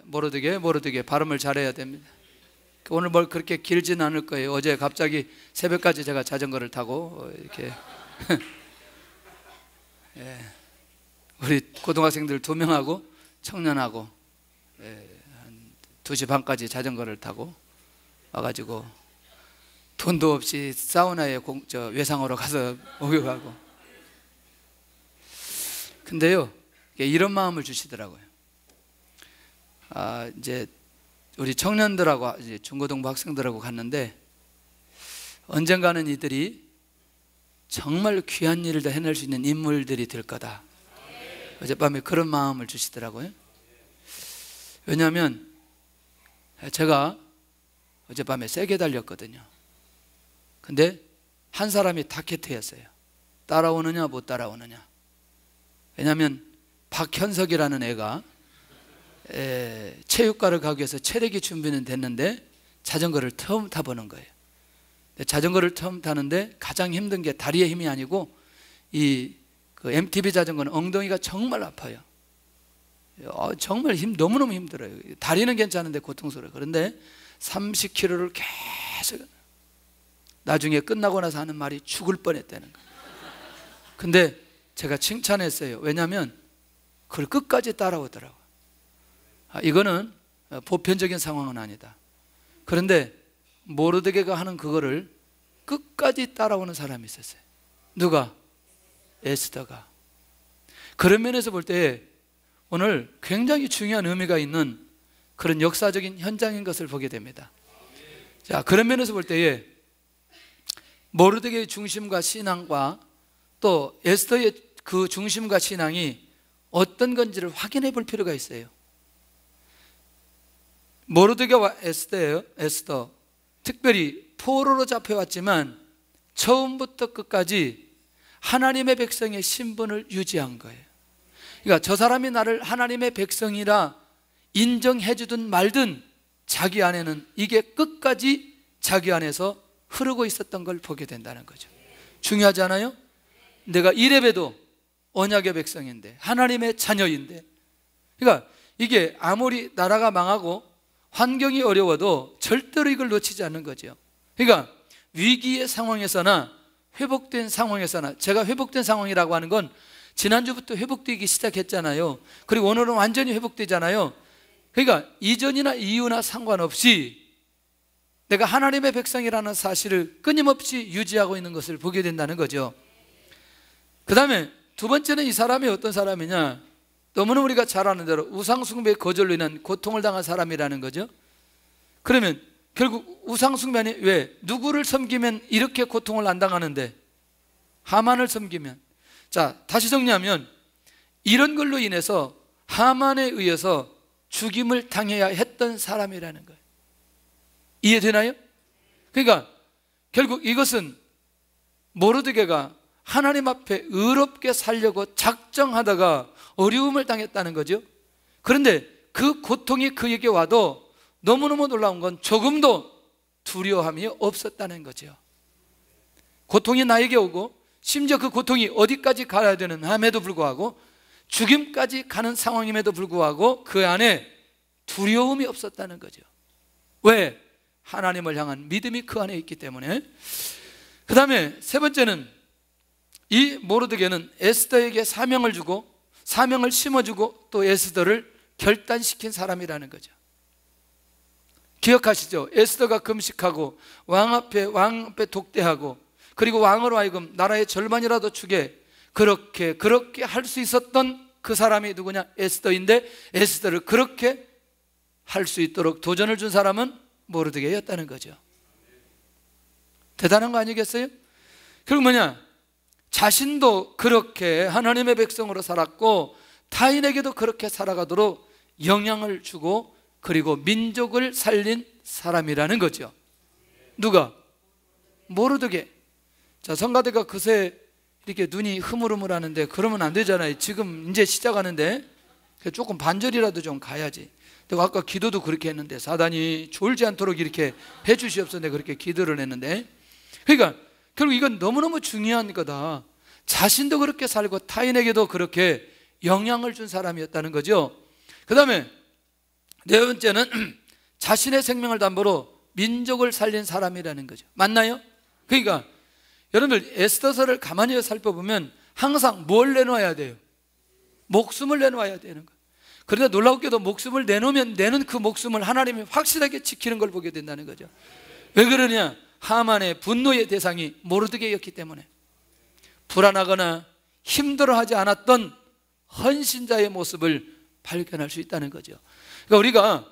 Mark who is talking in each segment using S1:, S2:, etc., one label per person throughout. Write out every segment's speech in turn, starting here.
S1: 모르드게 발음을 잘해야 됩니다. 오늘 뭘 그렇게 길진 않을 거예요. 어제 갑자기 새벽까지 제가 자전거를 타고 이렇게 우리 고등학생들 2명하고 청년하고 한 2시 반까지 자전거를 타고 와가지고 돈도 없이 사우나에 외상으로 가서 목욕하고. 근데요, 이런 마음을 주시더라고요. 이제 우리 청년들하고 이제 중고등부 학생들하고 갔는데 언젠가는 이들이 정말 귀한 일을 다 해낼 수 있는 인물들이 될 거다. 어젯밤에 그런 마음을 주시더라고요. 왜냐하면 제가 어젯밤에 세게 달렸거든요. 근데 한 사람이 타켓트였어요. 따라오느냐 못 따라오느냐. 왜냐하면 박현석이라는 애가 체육관을 가기 위해서 체력이 준비는 됐는데 자전거를 처음 타보는 거예요. 자전거를 처음 타는데 가장 힘든 게 다리의 힘이 아니고 그 MTB 자전거는 엉덩이가 정말 아파요. 정말 너무너무 힘들어요. 다리는 괜찮은데 고통스러워요. 그런데 30km를 계속, 나중에 끝나고 나서 하는 말이 죽을 뻔했다는 거예요. 근데 제가 칭찬했어요. 왜냐하면 그걸 끝까지 따라오더라고요. 이거는 보편적인 상황은 아니다. 그런데 모르드게가 하는 그거를 끝까지 따라오는 사람이 있었어요. 누가? 에스더가. 그런 면에서 볼 때 오늘 굉장히 중요한 의미가 있는 그런 역사적인 현장인 것을 보게 됩니다. 자, 그런 면에서 볼 때에 모르드게의 중심과 신앙과 또 에스더의 그 중심과 신앙이 어떤 건지를 확인해 볼 필요가 있어요. 모르드게와 에스더, 특별히 포로로 잡혀왔지만 처음부터 끝까지 하나님의 백성의 신분을 유지한 거예요. 그러니까 저 사람이 나를 하나님의 백성이라 인정해 주든 말든 자기 안에는 이게 끝까지 자기 안에서 흐르고 있었던 걸 보게 된다는 거죠. 중요하지 않아요? 내가 이래봬도 언약의 백성인데, 하나님의 자녀인데, 그러니까 이게 아무리 나라가 망하고 환경이 어려워도 절대로 이걸 놓치지 않는 거죠. 그러니까 위기의 상황에서나 회복된 상황에서나, 제가 회복된 상황이라고 하는 건 지난주부터 회복되기 시작했잖아요. 그리고 오늘은 완전히 회복되잖아요. 그러니까 이전이나 이후나 상관없이 내가 하나님의 백성이라는 사실을 끊임없이 유지하고 있는 것을 보게 된다는 거죠. 그 다음에 두 번째는 이 사람이 어떤 사람이냐, 너무나 우리가 잘 아는 대로 우상숭배의 거절로 인한 고통을 당한 사람이라는 거죠. 그러면 결국 우상숭배는 왜? 누구를 섬기면 이렇게 고통을 안 당하는데? 하만을 섬기면. 자, 다시 정리하면 이런 걸로 인해서 하만에 의해서 죽임을 당해야 했던 사람이라는 거예요. 이해되나요? 그러니까 결국 이것은 모르드게가 하나님 앞에 의롭게 살려고 작정하다가 어려움을 당했다는 거죠. 그런데 그 고통이 그에게 와도 너무너무 놀라운 건 조금도 두려움이 없었다는 거죠. 고통이 나에게 오고 심지어 그 고통이 어디까지 가야 되는 함에도 불구하고, 죽임까지 가는 상황임에도 불구하고 그 안에 두려움이 없었다는 거죠. 왜? 하나님을 향한 믿음이 그 안에 있기 때문에. 그 다음에 세 번째는 이 모르드게는 에스더에게 사명을 주고, 사명을 심어주고 또 에스더를 결단시킨 사람이라는 거죠. 기억하시죠? 에스더가 금식하고 왕 앞에 독대하고, 그리고 왕으로 하여금 나라의 절반이라도 주게 그렇게 할 수 있었던 그 사람이 누구냐? 에스더인데, 에스더를 그렇게 할 수 있도록 도전을 준 사람은 모르드게였다는 거죠. 대단한 거 아니겠어요? 결국 뭐냐? 자신도 그렇게 하나님의 백성으로 살았고 타인에게도 그렇게 살아가도록 영향을 주고, 그리고 민족을 살린 사람이라는 거죠. 누가? 모르드게. 자, 성가대가 그새 이렇게 눈이 흐물흐물하는데 그러면 안 되잖아요. 지금 이제 시작하는데 조금 반절이라도 좀 가야지. 내가 아까 기도도 그렇게 했는데 사단이 졸지 않도록 이렇게 해 주시옵소서 내가 그렇게 기도를 했는데, 그러니까 결국 이건 너무너무 중요한 거다. 자신도 그렇게 살고 타인에게도 그렇게 영향을 준 사람이었다는 거죠. 그 다음에 네 번째는 자신의 생명을 담보로 민족을 살린 사람이라는 거죠. 맞나요? 그러니까 여러분들 에스더서를 가만히 살펴보면 항상 뭘 내놓아야 돼요? 목숨을 내놓아야 되는 거예요. 그런데 놀랍게도 목숨을 내놓으면 내는 그 목숨을 하나님이 확실하게 지키는 걸 보게 된다는 거죠. 왜 그러냐? 하만의 분노의 대상이 모르드게였기 때문에. 불안하거나 힘들어하지 않았던 헌신자의 모습을 발견할 수 있다는 거죠. 그러니까 우리가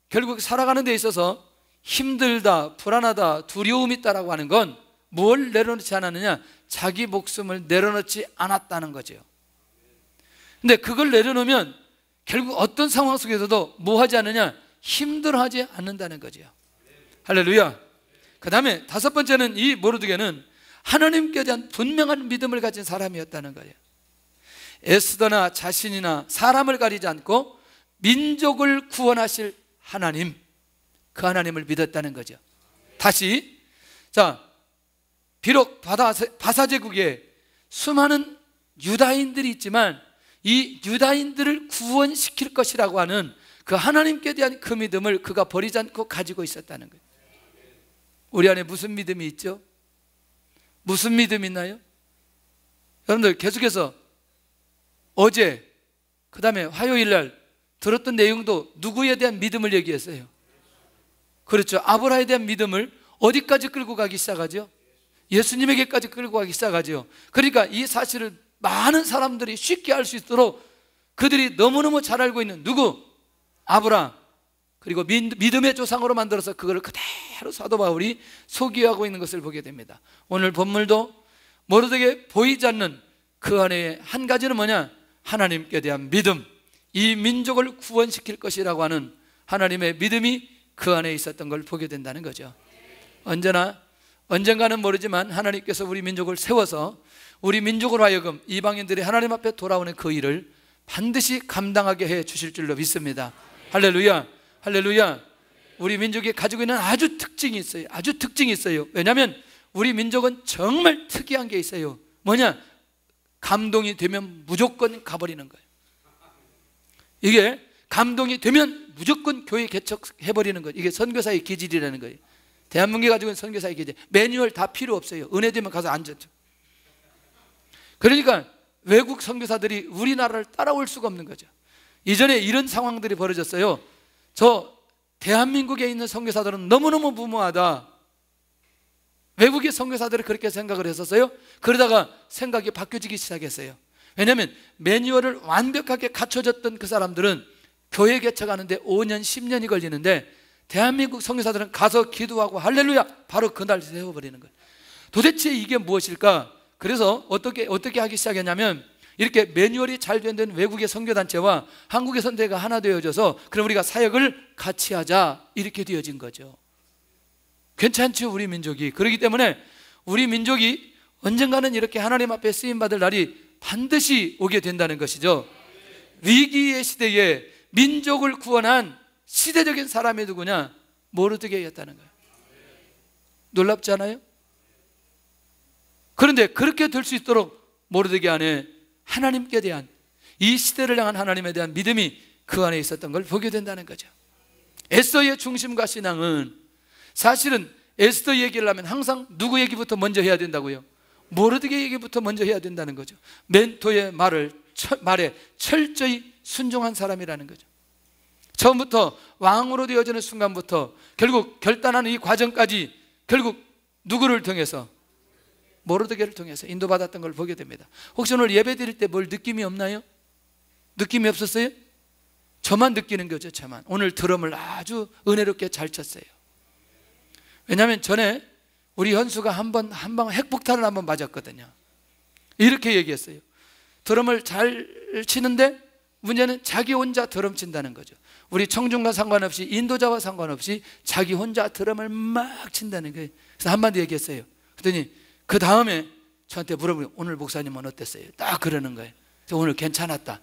S1: 결국 살아가는 데 있어서 힘들다, 불안하다, 두려움이 있다라고 하는 건 뭘 내려놓지 않았느냐? 자기 목숨을 내려놓지 않았다는 거죠. 근데 그걸 내려놓으면 결국 어떤 상황 속에서도 뭐 하지 않느냐? 힘들어하지 않는다는 거죠. 할렐루야. 그 다음에 다섯 번째는 이 모르드게는 하나님께 대한 분명한 믿음을 가진 사람이었다는 거예요. 에스더나 자신이나 사람을 가리지 않고 민족을 구원하실 하나님, 그 하나님을 믿었다는 거죠. 다시, 자, 비록 바사 제국에 수많은 유다인들이 있지만 이 유다인들을 구원시킬 것이라고 하는 그 하나님께 대한 그 믿음을 그가 버리지 않고 가지고 있었다는 거예요. 우리 안에 무슨 믿음이 있죠? 무슨 믿음이 있나요? 여러분들 계속해서 어제 그 다음에 화요일 날 들었던 내용도 누구에 대한 믿음을 얘기했어요? 그렇죠. 아브라함에 대한 믿음을 어디까지 끌고 가기 시작하죠? 예수님에게까지 끌고 가기 시작하죠. 그러니까 이 사실을 많은 사람들이 쉽게 알 수 있도록 그들이 너무너무 잘 알고 있는 누구? 아브라함. 그리고 믿음의 조상으로 만들어서 그걸 그대로 사도 바울이 소개하고 있는 것을 보게 됩니다. 오늘 본문도 모르드게 보이지 않는 그 안에 한 가지는 뭐냐? 하나님께 대한 믿음, 이 민족을 구원시킬 것이라고 하는 하나님의 믿음이 그 안에 있었던 걸 보게 된다는 거죠. 언젠가는 모르지만 하나님께서 우리 민족을 세워서 우리 민족으로 하여금 이방인들이 하나님 앞에 돌아오는 그 일을 반드시 감당하게 해 주실 줄로 믿습니다. 할렐루야, 할렐루야. 우리 민족이 가지고 있는 아주 특징이 있어요. 아주 특징이 있어요. 왜냐하면 우리 민족은 정말 특이한 게 있어요. 뭐냐? 감동이 되면 무조건 가버리는 거예요. 이게 감동이 되면 무조건 교회 개척해버리는 거예요. 이게 선교사의 기질이라는 거예요. 대한민국이 가지고 있는 선교사의 기질. 매뉴얼 다 필요 없어요. 은혜 되면 가서 앉았죠. 그러니까 외국 선교사들이 우리나라를 따라올 수가 없는 거죠. 이전에 이런 상황들이 벌어졌어요. 저 대한민국에 있는 선교사들은 너무너무 무모하다. 외국의 선교사들이 그렇게 생각을 했었어요. 그러다가 생각이 바뀌어지기 시작했어요. 왜냐하면 매뉴얼을 완벽하게 갖춰졌던 그 사람들은 교회 개척하는데 5년, 10년이 걸리는데 대한민국 선교사들은 가서 기도하고 할렐루야 바로 그날 세워버리는 거예요. 도대체 이게 무엇일까? 그래서 어떻게 하기 시작했냐면 이렇게 매뉴얼이 잘 된 외국의 선교단체와 한국의 선교가 하나 되어져서 그럼 우리가 사역을 같이 하자 이렇게 되어진 거죠. 괜찮죠, 우리 민족이. 그렇기 때문에 우리 민족이 언젠가는 이렇게 하나님 앞에 쓰임받을 날이 반드시 오게 된다는 것이죠. 위기의 시대에 민족을 구원한 시대적인 사람이 누구냐? 모르드게였다는 거예요. 놀랍지 않아요? 그런데 그렇게 될 수 있도록 모르드게 안에 하나님께 대한, 이 시대를 향한 하나님에 대한 믿음이 그 안에 있었던 걸 보게 된다는 거죠. 에스더의 중심과 신앙은 사실은 에스더 얘기를 하면 항상 누구 얘기부터 먼저 해야 된다고요? 모르드게 얘기부터 먼저 해야 된다는 거죠. 멘토의 말에 철저히 순종한 사람이라는 거죠. 처음부터 왕으로 되어지는 순간부터 결국 결단하는 이 과정까지 결국 누구를 통해서? 모르드게를 통해서 인도받았던 걸 보게 됩니다. 혹시 오늘 예배 드릴 때 뭘 느낌이 없나요? 느낌이 없었어요? 저만 느끼는 거죠. 저만. 오늘 드럼을 아주 은혜롭게 잘 쳤어요. 왜냐하면 전에 우리 현수가 한 번 핵폭탄을 한번 맞았거든요. 이렇게 얘기했어요. 드럼을 잘 치는데 문제는 자기 혼자 드럼 친다는 거죠. 우리 청중과 상관없이 인도자와 상관없이 자기 혼자 드럼을 막 친다는 거예요. 그래서 한마디 얘기했어요. 그랬더니 그 다음에 저한테 물어보면 오늘 목사님은 어땠어요? 딱 그러는 거예요. 오늘 괜찮았다.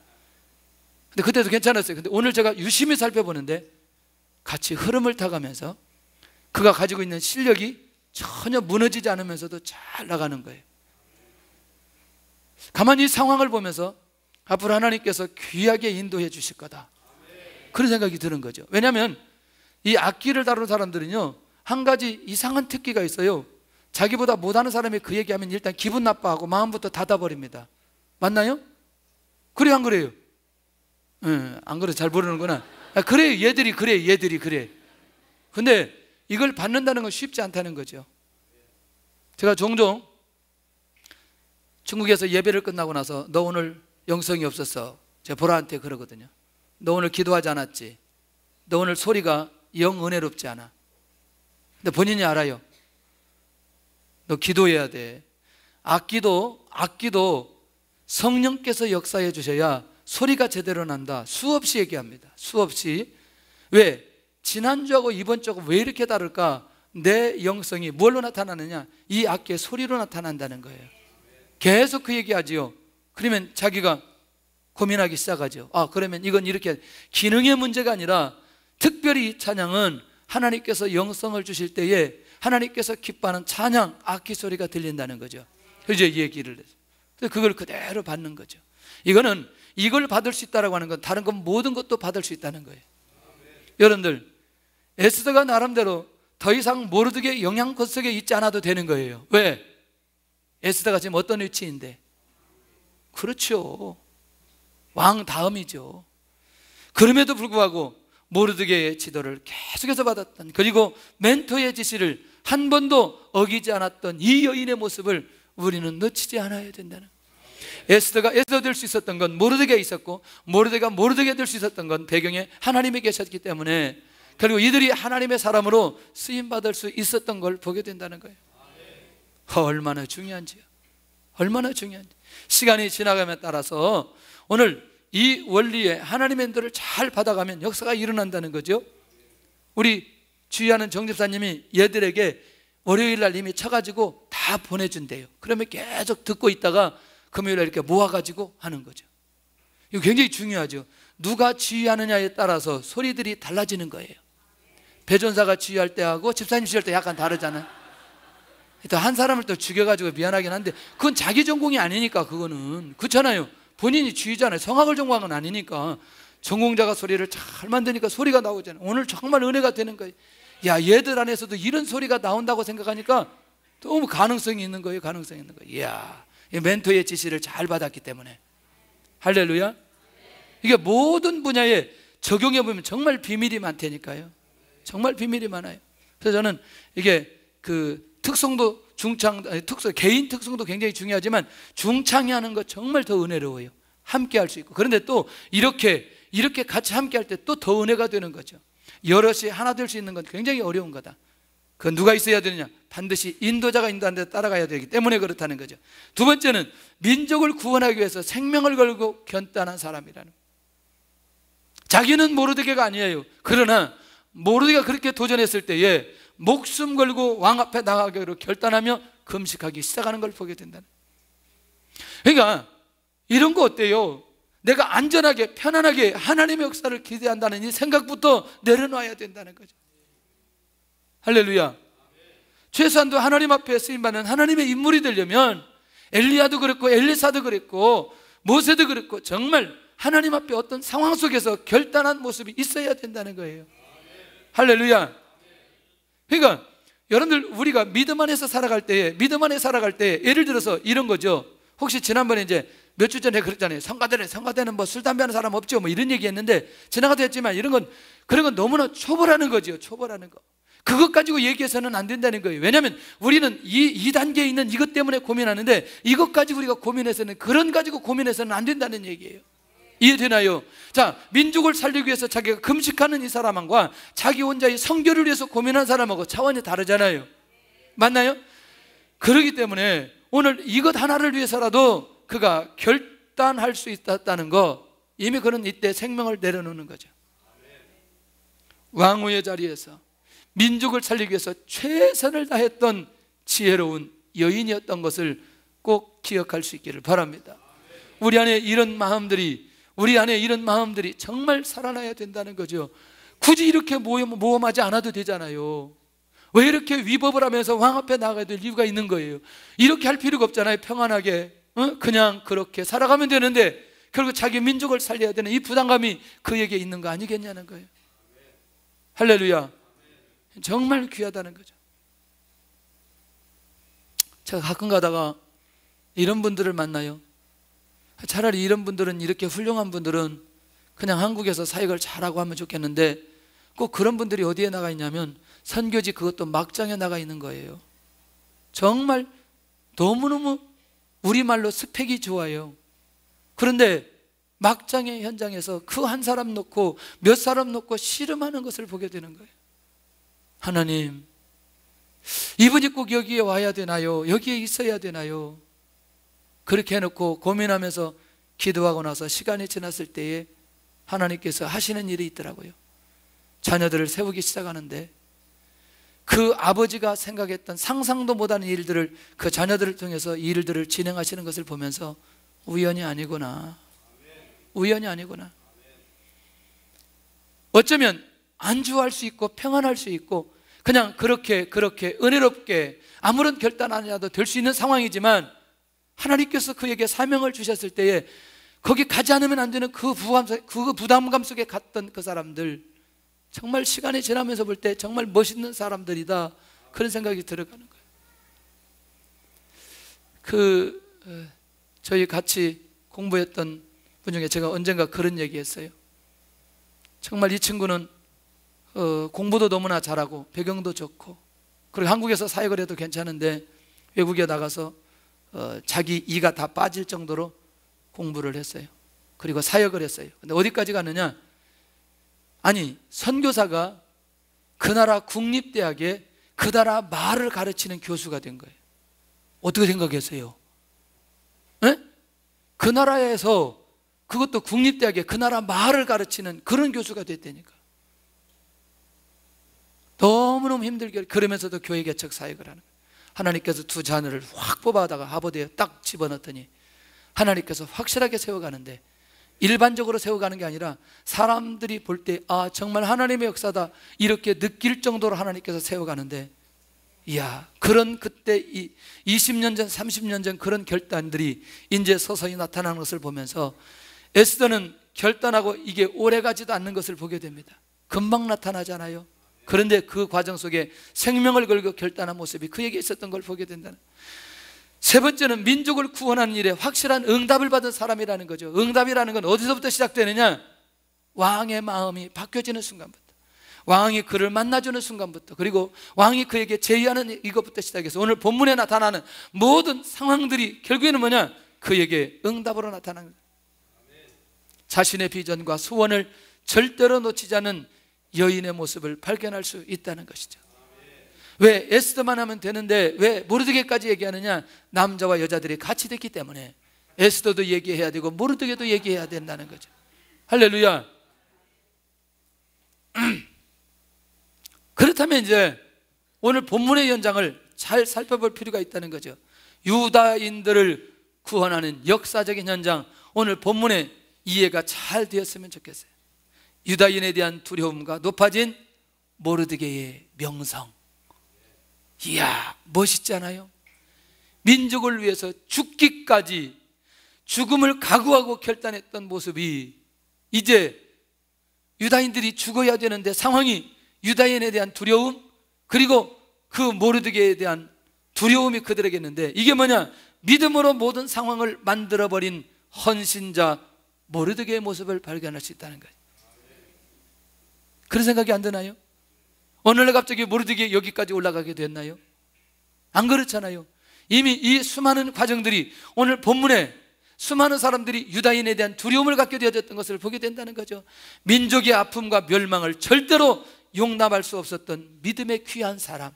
S1: 근데 그때도 괜찮았어요. 근데 오늘 제가 유심히 살펴보는데 같이 흐름을 타가면서 그가 가지고 있는 실력이 전혀 무너지지 않으면서도 잘 나가는 거예요. 가만히 이 상황을 보면서 앞으로 하나님께서 귀하게 인도해 주실 거다. 그런 생각이 드는 거죠. 왜냐하면 이 악기를 다루는 사람들은요, 한 가지 이상한 특기가 있어요. 자기보다 못하는 사람이 그 얘기하면 일단 기분 나빠하고 마음부터 닫아버립니다. 맞나요? 그래요, 안 그래요? 안 그래, 잘 모르는구나. 그래요, 얘들이 그래. 근데 이걸 받는다는 건 쉽지 않다는 거죠. 제가 종종 중국에서 예배를 끝나고 나서 너 오늘 영성이 없었어, 제가 보라한테 그러거든요. 너 오늘 기도하지 않았지? 너 오늘 소리가 영 은혜롭지 않아. 근데 본인이 알아요. 너 기도해야 돼. 악기도 성령께서 역사해 주셔야 소리가 제대로 난다. 수없이 얘기합니다. 수없이. 왜? 지난주하고 이번 주하고 왜 이렇게 다를까? 내 영성이 뭘로 나타나느냐? 이 악기의 소리로 나타난다는 거예요. 계속 그 얘기하지요. 그러면 자기가 고민하기 시작하죠. 그러면 이건 이렇게 기능의 문제가 아니라 특별히 이 찬양은 하나님께서 영성을 주실 때에 하나님께서 기뻐하는 찬양, 악기 소리가 들린다는 거죠. 이제 얘기를 해서 그걸 그대로 받는 거죠. 이걸 받을 수 있다라고 하는 건 다른 건 모든 것도 받을 수 있다는 거예요. 여러분들, 에스더가 나름대로 더 이상 모르드게의 영향권 속에 있지 않아도 되는 거예요. 왜? 에스더가 지금 어떤 위치인데? 그렇죠, 왕 다음이죠. 그럼에도 불구하고 모르드게의 지도를 계속해서 받았던, 그리고 멘토의 지시를 한 번도 어기지 않았던 이 여인의 모습을 우리는 놓치지 않아야 된다는. 에스더가 에스더 될 수 있었던 건 모르드게에 있었고, 모르드게가 모르드게 될 수 있었던 건 배경에 하나님이 계셨기 때문에, 그리고 이들이 하나님의 사람으로 쓰임받을 수 있었던 걸 보게 된다는 거예요. 얼마나 중요한지요. 얼마나 중요한지. 시간이 지나감에 따라서 오늘 이 원리에 하나님의 인도를 잘 받아가면 역사가 일어난다는 거죠. 우리 주의하는 정집사님이 얘들에게 월요일날 이미 쳐가지고 다 보내준대요. 그러면 계속 듣고 있다가 금요일에 이렇게 모아가지고 하는 거죠. 이거 굉장히 중요하죠. 누가 지휘하느냐에 따라서 소리들이 달라지는 거예요. 배전사가 지휘할 때하고 집사님 지휘할 때 약간 다르잖아요. 또 한 사람을 또 죽여가지고 미안하긴 한데 그건 자기 전공이 아니니까, 그거는 그렇잖아요. 본인이 지휘잖아요. 성악을 전공한 건 아니니까. 전공자가 소리를 잘 만드니까 소리가 나오잖아요. 오늘 정말 은혜가 되는 거예요. 야, 얘들 안에서도 이런 소리가 나온다고 생각하니까 너무 가능성이 있는 거예요. 가능성이 있는 거예요. 이야, 멘토의 지시를 잘 받았기 때문에. 할렐루야. 이게 모든 분야에 적용해 보면 정말 비밀이 많다니까요. 정말 비밀이 많아요. 그래서 저는 이게 그 특성도 개인 특성도 굉장히 중요하지만 중창이 하는 거 정말 더 은혜로워요. 함께 할 수 있고. 그런데 또 이렇게 같이 함께 할 때 또 더 은혜가 되는 거죠. 여럿이 하나 될 수 있는 건 굉장히 어려운 거다. 그건 누가 있어야 되느냐? 반드시 인도자가 인도하는 데 따라가야 되기 때문에 그렇다는 거죠. 두 번째는 민족을 구원하기 위해서 생명을 걸고 견단한 사람이라는. 자기는 모르드게가 아니에요. 그러나 모르드게가 그렇게 도전했을 때에 목숨 걸고 왕 앞에 나가기로 결단하며 금식하기 시작하는 걸 보게 된다는. 그러니까 이런 거 어때요? 내가 안전하게 편안하게 하나님의 역사를 기대한다는 이 생각부터 내려놔야 된다는 거죠. 할렐루야. 최소한도 하나님 앞에 쓰임받는 하나님의 인물이 되려면 엘리야도 그랬고 엘리사도 그랬고 모세도 그랬고 정말 하나님 앞에 어떤 상황 속에서 결단한 모습이 있어야 된다는 거예요. 할렐루야. 그러니까 여러분들, 우리가 믿음 안에서 살아갈 때 예를 들어서 이런 거죠. 혹시 지난번에 이제 몇 주 전에 그랬잖아요. 성가대는 뭐 술 담배 하는 사람 없죠, 뭐 이런 얘기 했는데, 지나가도 했지만 그런 건 너무나 초벌하는 거죠. 초벌하는 거. 그것 가지고 얘기해서는 안 된다는 거예요. 왜냐하면 우리는 이 단계에 있는 이것 때문에 고민하는데, 이것 가지고 우리가 고민해서는, 그런 가지고 고민해서는 안 된다는 얘기예요. 이해되나요? 자, 민족을 살리기 위해서 자기가 금식하는 이 사람과 자기 혼자의 성결을 위해서 고민하는 사람하고 차원이 다르잖아요. 맞나요? 그렇기 때문에 오늘 이것 하나를 위해서라도 그가 결단할 수 있다는 거, 이미 그는 이때 생명을 내려놓는 거죠. 왕후의 자리에서 민족을 살리기 위해서 최선을 다했던 지혜로운 여인이었던 것을 꼭 기억할 수 있기를 바랍니다. 우리 안에 이런 마음들이 정말 살아나야 된다는 거죠. 굳이 이렇게 모험하지 않아도 되잖아요. 왜 이렇게 위법을 하면서 왕 앞에 나가야 될 이유가 있는 거예요. 이렇게 할 필요가 없잖아요. 평안하게 그냥 그렇게 살아가면 되는데, 결국 자기 민족을 살려야 되는 이 부담감이 그에게 있는 거 아니겠냐는 거예요. 할렐루야. 정말 귀하다는 거죠. 제가 가끔 가다가 이런 분들을 만나요. 차라리 이런 분들은, 이렇게 훌륭한 분들은 그냥 한국에서 사역을 잘하고 하면 좋겠는데 꼭 그런 분들이 어디에 나가 있냐면 선교지, 그것도 막장에 나가 있는 거예요. 정말 너무너무 우리말로 스펙이 좋아요. 그런데 막장의 현장에서 그 한 사람 놓고 몇 사람 놓고 씨름하는 것을 보게 되는 거예요. 하나님, 이분이 꼭 여기에 와야 되나요? 여기에 있어야 되나요? 그렇게 해놓고 고민하면서 기도하고 나서 시간이 지났을 때에 하나님께서 하시는 일이 있더라고요. 자녀들을 세우기 시작하는데 그 아버지가 생각했던 상상도 못하는 일들을 그 자녀들을 통해서 이 일들을 진행하시는 것을 보면서 우연이 아니구나, 우연이 아니구나. 어쩌면 안주할 수 있고 평안할 수 있고 그냥 그렇게 은혜롭게 아무런 결단 아니라도 될 수 있는 상황이지만 하나님께서 그에게 사명을 주셨을 때에 거기 가지 않으면 안 되는 그 부담감 속에 갔던 그 사람들, 정말 시간이 지나면서 볼 때 정말 멋있는 사람들이다, 그런 생각이 들어가는 거예요. 저희 같이 공부했던 분 중에 제가 언젠가 그런 얘기했어요. 정말 이 친구는 공부도 너무나 잘하고 배경도 좋고 그리고 한국에서 사역을 해도 괜찮은데 외국에 나가서 자기 이가 다 빠질 정도로 공부를 했어요. 그리고 사역을 했어요. 근데 어디까지 갔느냐? 아니, 선교사가 그 나라 국립대학에 그 나라 말을 가르치는 교수가 된 거예요. 어떻게 생각했어요? 네? 그 나라에서, 그것도 국립대학에 그 나라 말을 가르치는 그런 교수가 됐다니까. 너무너무 힘들게, 그러면서도 교회 개척 사역을 하는 거예요. 하나님께서 두 자녀를 확 뽑아다가 하버드에 딱 집어넣더니 하나님께서 확실하게 세워가는데, 일반적으로 세워가는 게 아니라 사람들이 볼 때 아, 정말 하나님의 역사다, 이렇게 느낄 정도로 하나님께서 세워가는데, 이야, 그런 그때 20년 전 30년 전 그런 결단들이 이제 서서히 나타나는 것을 보면서 에스더는 결단하고 이게 오래가지도 않는 것을 보게 됩니다. 금방 나타나잖아요. 그런데 그 과정 속에 생명을 걸고 결단한 모습이 그에게 있었던 걸 보게 된다는. 세 번째는 민족을 구원하는 일에 확실한 응답을 받은 사람이라는 거죠. 응답이라는 건 어디서부터 시작되느냐? 왕의 마음이 바뀌어지는 순간부터, 왕이 그를 만나주는 순간부터, 그리고 왕이 그에게 제의하는 이것부터 시작해서 오늘 본문에 나타나는 모든 상황들이 결국에는 뭐냐? 그에게 응답으로 나타나는 거예요. 자신의 비전과 소원을 절대로 놓치지 않은 여인의 모습을 발견할 수 있다는 것이죠. 왜 에스더만 하면 되는데 왜 모르드게까지 얘기하느냐? 남자와 여자들이 같이 됐기 때문에 에스더도 얘기해야 되고 모르드게도 얘기해야 된다는 거죠. 할렐루야. 그렇다면 이제 오늘 본문의 현장을 잘 살펴볼 필요가 있다는 거죠. 유다인들을 구원하는 역사적인 현장, 오늘 본문의 이해가 잘 되었으면 좋겠어요. 유다인에 대한 두려움과 높아진 모르드게의 명성. 이야, 멋있잖아요. 민족을 위해서 죽기까지 죽음을 각오하고 결단했던 모습이 이제 유다인들이 죽어야 되는데 상황이, 유다인에 대한 두려움, 그리고 그 모르드게에 대한 두려움이 그들에게 있는데, 이게 뭐냐? 믿음으로 모든 상황을 만들어버린 헌신자 모르드게의 모습을 발견할 수 있다는 거예요. 그런 생각이 안 드나요? 오늘날 갑자기 모르드게 여기까지 올라가게 됐나요? 안 그렇잖아요. 이미 이 수많은 과정들이, 오늘 본문에 수많은 사람들이 유다인에 대한 두려움을 갖게 되어졌던 것을 보게 된다는 거죠. 민족의 아픔과 멸망을 절대로 용납할 수 없었던 믿음의 귀한 사람,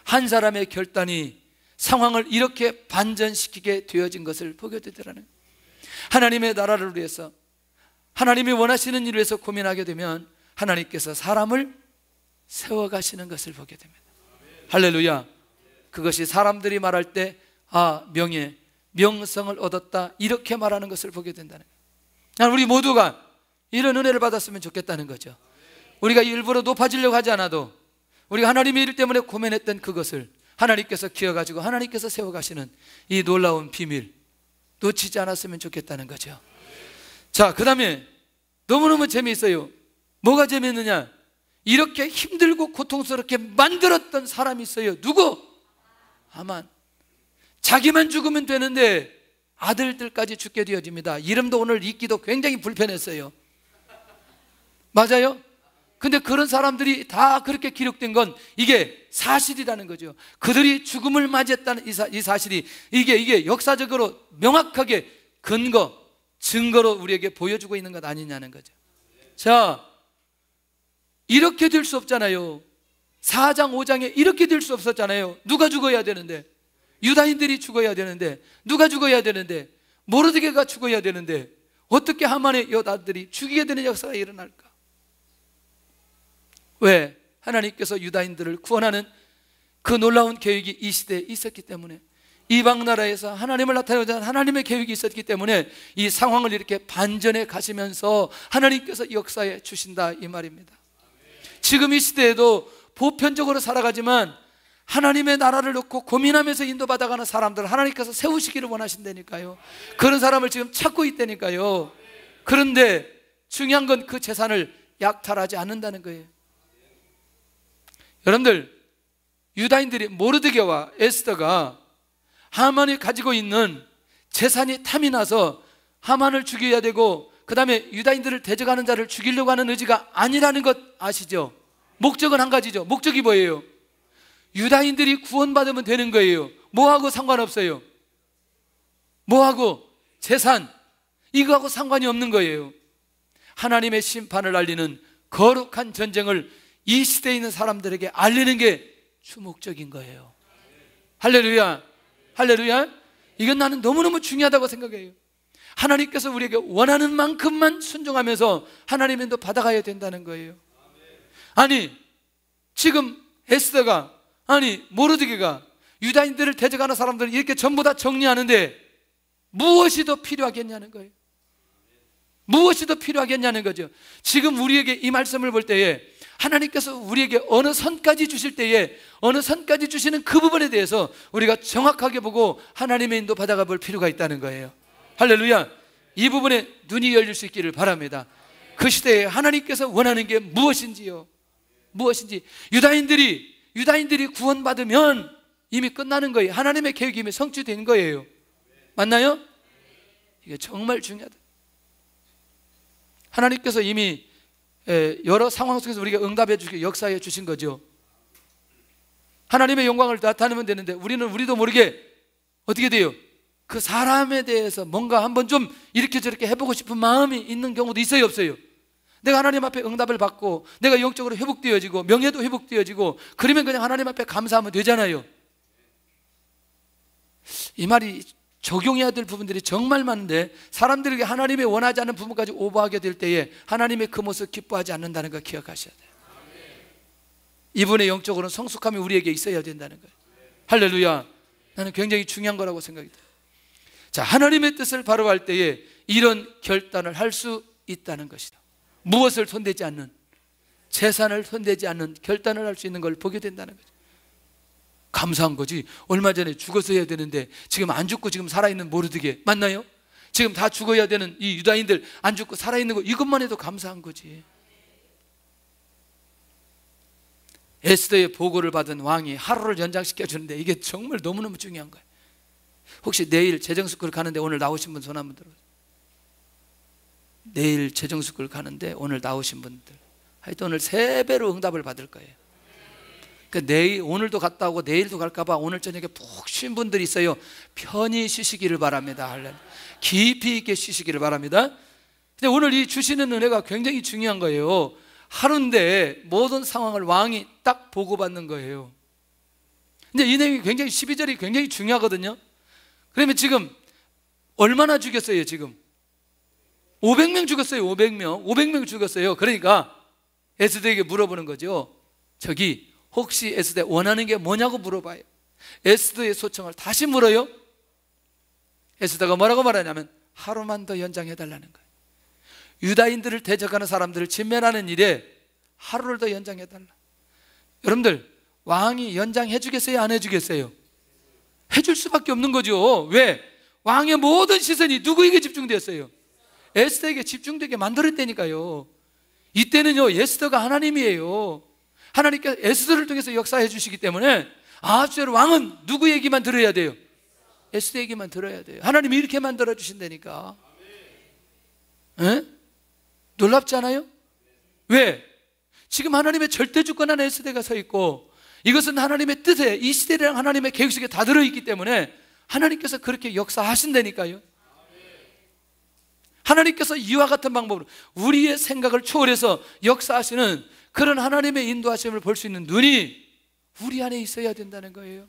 S1: 한 사람의 결단이 상황을 이렇게 반전시키게 되어진 것을 보게 되더라는 거예요. 하나님의 나라를 위해서, 하나님이 원하시는 일을 위해서 고민하게 되면 하나님께서 사람을 세워가시는 것을 보게 됩니다. 할렐루야. 그것이 사람들이 말할 때 아, 명성을 얻었다, 이렇게 말하는 것을 보게 된다는 거예요. 우리 모두가 이런 은혜를 받았으면 좋겠다는 거죠. 우리가 일부러 높아지려고 하지 않아도 우리가 하나님의 일 때문에 고민했던 그것을 하나님께서 키워가지고 하나님께서 세워가시는 이 놀라운 비밀 놓치지 않았으면 좋겠다는 거죠. 자, 그 다음에 너무너무 재미있어요. 뭐가 재미있느냐? 이렇게 힘들고 고통스럽게 만들었던 사람이 있어요. 누구? 하만. 자기만 죽으면 되는데 아들들까지 죽게 되어집니다. 이름도 오늘 읽기도 굉장히 불편했어요. 맞아요? 근데 그런 사람들이 다 그렇게 기록된 건 이게 사실이라는 거죠. 그들이 죽음을 맞이했다는 이 사실이 이게 역사적으로 명확하게 증거로 우리에게 보여주고 있는 것 아니냐는 거죠. 자, 이렇게 될 수 없잖아요. 4장 5장에 이렇게 될 수 없었잖아요. 누가 죽어야 되는데, 유다인들이 죽어야 되는데, 누가 죽어야 되는데, 모르드게가 죽어야 되는데 어떻게 하만의 여자들이 죽이게 되는 역사가 일어날까? 왜? 하나님께서 유다인들을 구원하는 그 놀라운 계획이 이 시대에 있었기 때문에, 이방 나라에서 하나님을 나타내고자 하는 하나님의 계획이 있었기 때문에 이 상황을 이렇게 반전해 가시면서 하나님께서 역사해 주신다, 이 말입니다. 지금 이 시대에도 보편적으로 살아가지만 하나님의 나라를 놓고 고민하면서 인도받아가는 사람들을 하나님께서 세우시기를 원하신다니까요. 그런 사람을 지금 찾고 있다니까요. 그런데 중요한 건 그 재산을 약탈하지 않는다는 거예요. 여러분들, 유다인들이, 모르드게와 에스더가 하만이 가지고 있는 재산이 탐이 나서 하만을 죽여야 되고, 그 다음에 유다인들을 대적하는 자를 죽이려고 하는 의지가 아니라는 것 아시죠? 목적은 한 가지죠. 목적이 뭐예요? 유다인들이 구원받으면 되는 거예요. 뭐하고 상관없어요. 뭐하고? 재산, 이거하고 상관이 없는 거예요. 하나님의 심판을 알리는 거룩한 전쟁을 이 시대에 있는 사람들에게 알리는 게 주목적인 거예요. 할렐루야, 할렐루야. 이건 나는 너무너무 중요하다고 생각해요. 하나님께서 우리에게 원하는 만큼만 순종하면서 하나님의 인도 받아가야 된다는 거예요. 아니, 지금 에스더가, 아니 모르드게가 유다인들을 대적하는 사람들은 이렇게 전부 다 정리하는데 무엇이 더 필요하겠냐는 거예요. 무엇이 더 필요하겠냐는 거죠. 지금 우리에게 이 말씀을 볼 때에 하나님께서 우리에게 어느 선까지 주실 때에 어느 선까지 주시는 그 부분에 대해서 우리가 정확하게 보고 하나님의 인도 받아가 볼 필요가 있다는 거예요. 할렐루야. 이 부분에 눈이 열릴 수 있기를 바랍니다. 그 시대에 하나님께서 원하는 게 무엇인지요. 무엇인지. 유다인들이 구원받으면 이미 끝나는 거예요. 하나님의 계획이 이미 성취된 거예요. 맞나요? 이게 정말 중요하다. 하나님께서 이미 여러 상황 속에서 우리가 응답해 주시고 역사해 주신 거죠. 하나님의 영광을 나타내면 되는데 우리도 모르게 어떻게 돼요? 그 사람에 대해서 뭔가 한번 좀 이렇게 저렇게 해보고 싶은 마음이 있는 경우도 있어요, 없어요? 내가 하나님 앞에 응답을 받고 내가 영적으로 회복되어지고 명예도 회복되어지고 그러면 그냥 하나님 앞에 감사하면 되잖아요. 이 말이 적용해야 될 부분들이 정말 많은데 사람들에게 하나님이 원하지 않는 부분까지 오버하게 될 때에 하나님의 그 모습 기뻐하지 않는다는 걸 기억하셔야 돼요. 이분의 영적으로는 성숙함이 우리에게 있어야 된다는 거예요. 할렐루야. 나는 굉장히 중요한 거라고 생각이 돼요. 자, 하나님의 뜻을 바로할 때에 이런 결단을 할 수 있다는 것이다. 무엇을 손대지 않는, 재산을 손대지 않는 결단을 할 수 있는 걸 보게 된다는 거죠. 감사한 거지. 얼마 전에 죽었어야 되는데 지금 안 죽고 지금 살아있는 모르드게, 맞나요? 지금 다 죽어야 되는 이 유다인들 안 죽고 살아있는 거, 이것만 해도 감사한 거지. 에스더의 보고를 받은 왕이 하루를 연장시켜 주는데 이게 정말 너무너무 중요한 거예요. 혹시 내일 재정스쿨 가는데 오늘 나오신 분 손 한번 들어보세요. 내일 재정스쿨 가는데 오늘 나오신 분들, 하여튼 오늘 3배로 응답을 받을 거예요. 그러니까 오늘도 갔다 오고 내일도 갈까봐 오늘 저녁에 푹 쉰 분들이 있어요. 편히 쉬시기를 바랍니다. 깊이 있게 쉬시기를 바랍니다. 근데 오늘 이 주시는 은혜가 굉장히 중요한 거예요. 하루인데 모든 상황을 왕이 딱 보고받는 거예요. 근데 이 내용이 굉장히 12절이 굉장히 중요하거든요. 그러면 지금 얼마나 죽였어요? 지금 500명 죽었어요. 500명 죽었어요. 그러니까 에스더에게 물어보는 거죠. 저기 혹시 에스더 원하는 게 뭐냐고 물어봐요. 에스더의 소청을 다시 물어요. 에스더가 뭐라고 말하냐면 하루만 더 연장해달라는 거예요. 유다인들을 대적하는 사람들을 진멸하는 일에 하루를 더 연장해달라. 여러분들, 왕이 연장해 주겠어요? 안 해주겠어요? 해줄 수밖에 없는 거죠. 왜? 왕의 모든 시선이 누구에게 집중됐어요? 에스더에게 집중되게 만들었다니까요. 이때는요, 에스더가 하나님이에요. 하나님께서 에스더를 통해서 역사해 주시기 때문에 아하수에로 왕은 누구 얘기만 들어야 돼요? 에스더 얘기만 들어야 돼요. 하나님이 이렇게 만들어 주신다니까. 에? 놀랍지 않아요? 왜? 지금 하나님의 절대 주권 안에 에스더가 서 있고, 이것은 하나님의 뜻에, 이 시대랑 하나님의 계획 속에 다 들어있기 때문에 하나님께서 그렇게 역사하신다니까요. 하나님께서 이와 같은 방법으로 우리의 생각을 초월해서 역사하시는 그런 하나님의 인도하심을 볼 수 있는 눈이 우리 안에 있어야 된다는 거예요.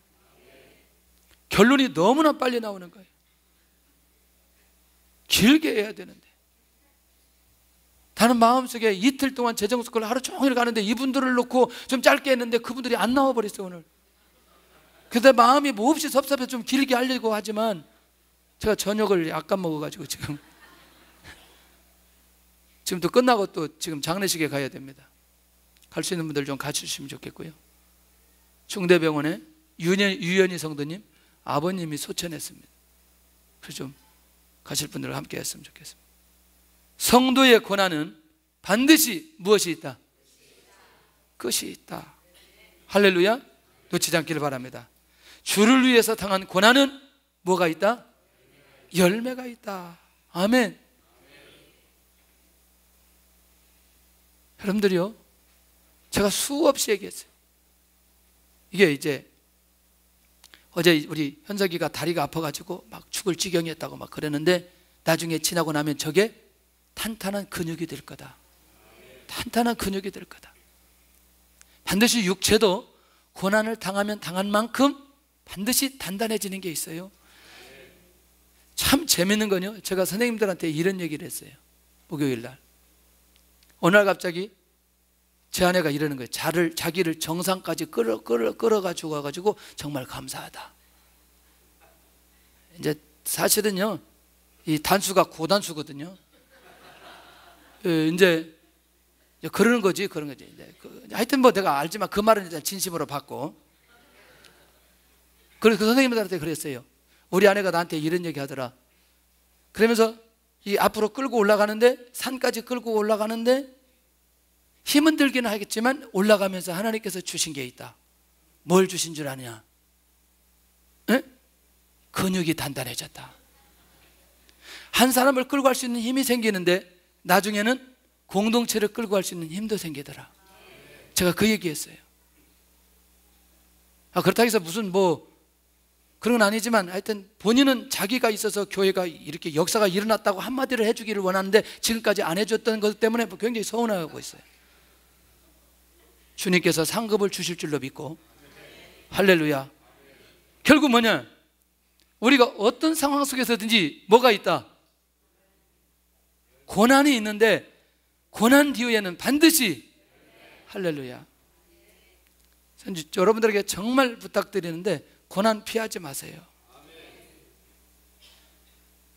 S1: 결론이 너무나 빨리 나오는 거예요. 길게 해야 되는데, 나는 마음속에 이틀 동안 재정숙을 하루 종일 가는데 이분들을 놓고 좀 짧게 했는데 그분들이 안 나와 버렸어요 오늘. 그래서 마음이 몹시 섭섭해서 좀 길게 하려고 하지만 제가 저녁을 약간 먹어가지고 지금 또 끝나고 또 지금 장례식에 가야 됩니다. 갈 수 있는 분들 좀 같이 주시면 좋겠고요. 중대병원에 유연희 성도님 아버님이 소천했습니다. 그래서 좀 가실 분들과 함께 했으면 좋겠습니다. 성도의 고난은 반드시 무엇이 있다? 끝이 있다. 할렐루야. 놓치지 않기를 바랍니다. 주를 위해서 당한 고난은 뭐가 있다? 열매가 있다. 아멘. 여러분들이요, 제가 수없이 얘기했어요. 이게 이제 어제 우리 현석이가 다리가 아파가지고 막 죽을 지경이 했다고 막 그랬는데, 나중에 지나고 나면 저게 탄탄한 근육이 될 거다. 탄탄한 근육이 될 거다. 반드시 육체도 고난을 당하면 당한 만큼 반드시 단단해지는 게 있어요. 참 재밌는 건요, 제가 선생님들한테 이런 얘기를 했어요. 목요일 날 어느 날 갑자기 제 아내가 이러는 거예요. 자기를 정상까지 끌어가지고 와가지고 정말 감사하다. 이제 사실은요, 이 단수가 고단수거든요. 이제 그러는 거지. 하여튼 뭐 내가 알지만 그 말은 일단 진심으로 받고. 그래서 그 선생님들한테 그랬어요. 우리 아내가 나한테 이런 얘기 하더라. 그러면서 이 앞으로 끌고 올라가는데, 산까지 끌고 올라가는데 힘은 들기는 하겠지만 올라가면서 하나님께서 주신 게 있다. 뭘 주신 줄 아냐? 에? 근육이 단단해졌다. 한 사람을 끌고 갈 수 있는 힘이 생기는데 나중에는 공동체를 끌고 갈 수 있는 힘도 생기더라. 제가 그 얘기했어요. 그렇다고 해서 무슨 뭐 그런 건 아니지만, 하여튼 본인은 자기가 있어서 교회가 이렇게 역사가 일어났다고 한마디를 해주기를 원하는데 지금까지 안 해줬던 것 때문에 굉장히 서운해하고 있어요. 주님께서 상급을 주실 줄로 믿고. 할렐루야. 결국 뭐냐? 우리가 어떤 상황 속에서든지 뭐가 있다? 고난이 있는데 고난 뒤에는 반드시, 할렐루야, 여러분들에게 정말 부탁드리는데 고난 피하지 마세요.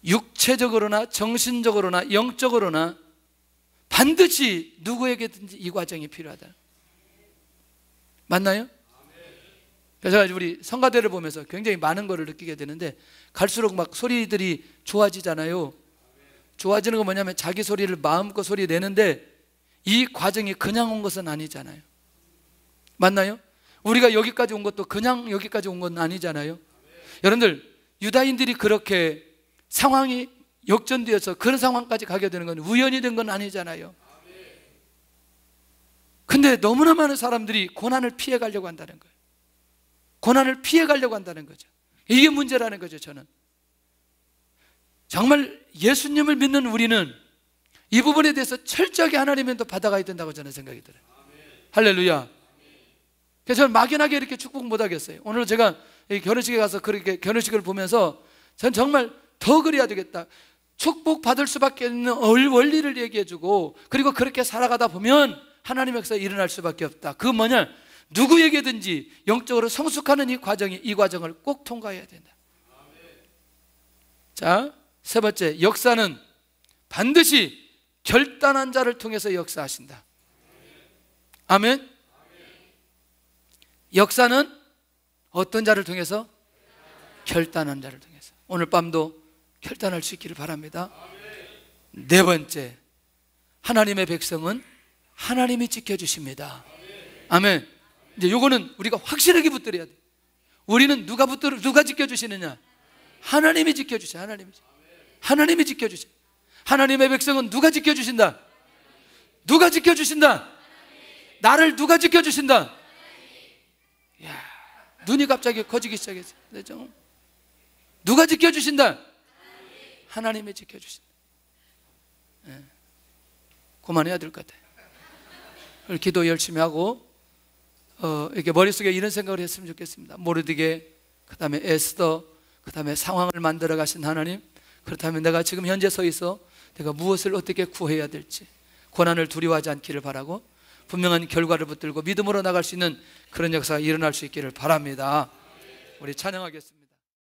S1: 육체적으로나 정신적으로나 영적으로나 반드시 누구에게든지 이 과정이 필요하다. 맞나요? 그래서 제가 우리 성가대를 보면서 굉장히 많은 것을 느끼게 되는데, 갈수록 막 소리들이 좋아지잖아요. 좋아지는 건 뭐냐면 자기 소리를 마음껏 소리 내는데 이 과정이 그냥 온 것은 아니잖아요. 맞나요? 우리가 여기까지 온 것도 그냥 여기까지 온 건 아니잖아요. 여러분들, 유다인들이 그렇게 상황이 역전되어서 그런 상황까지 가게 되는 건 우연이 된 건 아니잖아요. 근데 너무나 많은 사람들이 고난을 피해 가려고 한다는 거예요. 고난을 피해 가려고 한다는 거죠. 이게 문제라는 거죠. 저는 정말 예수님을 믿는 우리는 이 부분에 대해서 철저하게 하나님의 인도 받아가야 된다고 저는 생각이 들어요. 할렐루야. 그래서 저는 막연하게 이렇게 축복 못 하겠어요. 오늘 제가 결혼식에 가서 그렇게 결혼식을 보면서 전 정말 더 그래야 되겠다. 축복 받을 수밖에 없는 원리를 얘기해주고, 그리고 그렇게 살아가다 보면 하나님께서 일어날 수밖에 없다. 그 뭐냐? 누구에게든지 영적으로 성숙하는 이 과정을 꼭 통과해야 된다. 자, 세 번째, 역사는 반드시 결단한 자를 통해서 역사하신다. 아멘. 역사는 어떤 자를 통해서? 결단한 자를 통해서. 오늘 밤도 결단할 수 있기를 바랍니다. 네 번째, 하나님의 백성은 하나님이 지켜주십니다. 아멘. 이제 요거는 우리가 확실하게 붙들어야 돼. 우리는 누가 지켜주시느냐? 하나님이 지켜주셔. 하나님이 지켜주셔. 하나님의 백성은 누가 지켜주신다? 누가 지켜주신다? 나를 누가 지켜주신다? 야, 눈이 갑자기 커지기 시작했어. 누가 지켜주신다? 하나님이 지켜주신다. 예. 그만해야 될 것 같아요. 기도 열심히 하고 이렇게 머릿속에 이런 생각을 했으면 좋겠습니다. 모르드게, 그 다음에 에스더, 그 다음에 상황을 만들어 가신 하나님, 그렇다면 내가 지금 현재 서 있어 내가 무엇을 어떻게 구해야 될지, 고난을 두려워하지 않기를 바라고 분명한 결과를 붙들고 믿음으로 나갈 수 있는 그런 역사가 일어날 수 있기를 바랍니다. 우리 찬양하겠습니다.